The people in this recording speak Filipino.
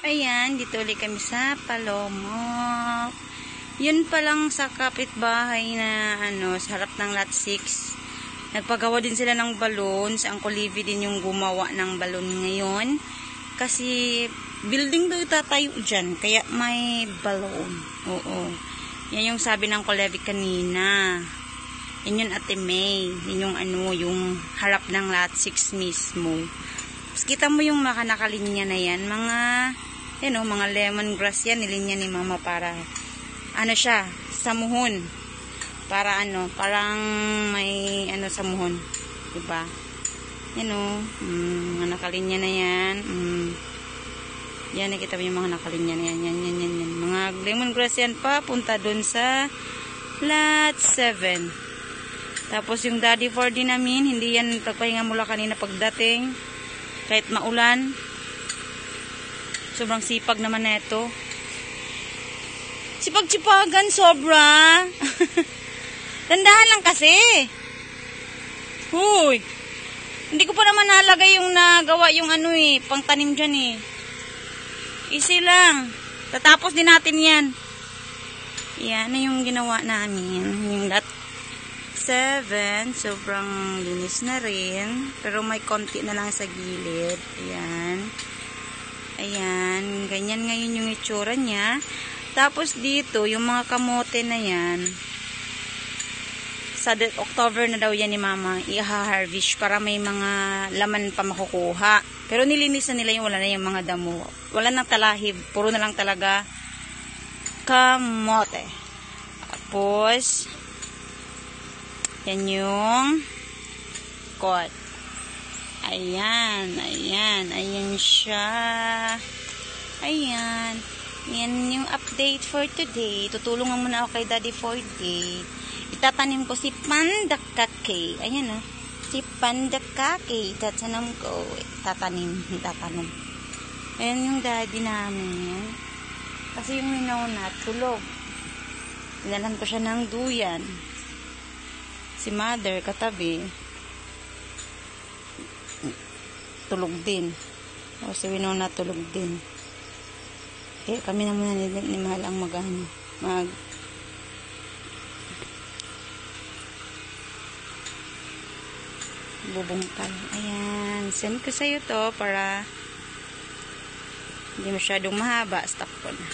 Ayan, dito ulit kami sa Palomok. Yun pa lang sa kapitbahay na sa harap ng lot 6. Nagpagawa din sila ng balloons. Ang Kulivi din yung gumawa ng balloon ngayon. Kasi building daw itatayo dyan. Kaya may balloon. Oo. Yan yung sabi ng Kulivi kanina. Yan yung Ate May. Yan yung yung harap ng lot 6 mismo. Tapos kita mo yung mga nakalinya na yan. Mga lemongrass yan. Nilinya ni Mama para siya, samuhon. Para parang may samuhon. Diba? Mga nakalinya na yan. Yan, nakita mo yung mga nakalinya na yan. Yan. Mga lemongrass yan pa, punta dun sa lot 7. Tapos yung Daddy 4D namin, hindi yan pagpahinga mula kanina pagdating. Kahit maulan. Sobrang sipag naman na ito. Sipag-sipagan, sobra. Tandahan lang kasi. Huy. Hindi ko pa naman nalagay yung nagawa yung pangtanim dyan . Easy lang. Tatapos din natin yan. Yan na yung ginawa namin. Yung lot 7. Sobrang linis na rin. Pero may konti na lang sa gilid. Ayan. Ganyan ngayon yung itsura niya. Tapos dito, yung mga kamote na yan, sa October na daw yan ni Mama, i-harvest para may mga laman pa makukuha. Pero nilinis na nila yung wala na yung mga damo. Wala nang talahib. Puro na lang talaga kamote. Tapos, yan yung kot. Ayan siya. Ayan. Yan yung update for today. Tutulungan muna ako kay Daddy 4D. Itatanim ko si Pandakake. Ayan si Pandakake. Itatanim ko. Tatanim. Ayan yung daddy namin. Kasi yung minona, tulog. Dinalan ko siya ng duyan. Si Mother, katabi. Tulog din. O si Winona, tulog din. Kami na muna ni Mahal ang bubungkal. Ayan. Send ko sa'yo to para hindi masyadong mahaba. Stop ko na.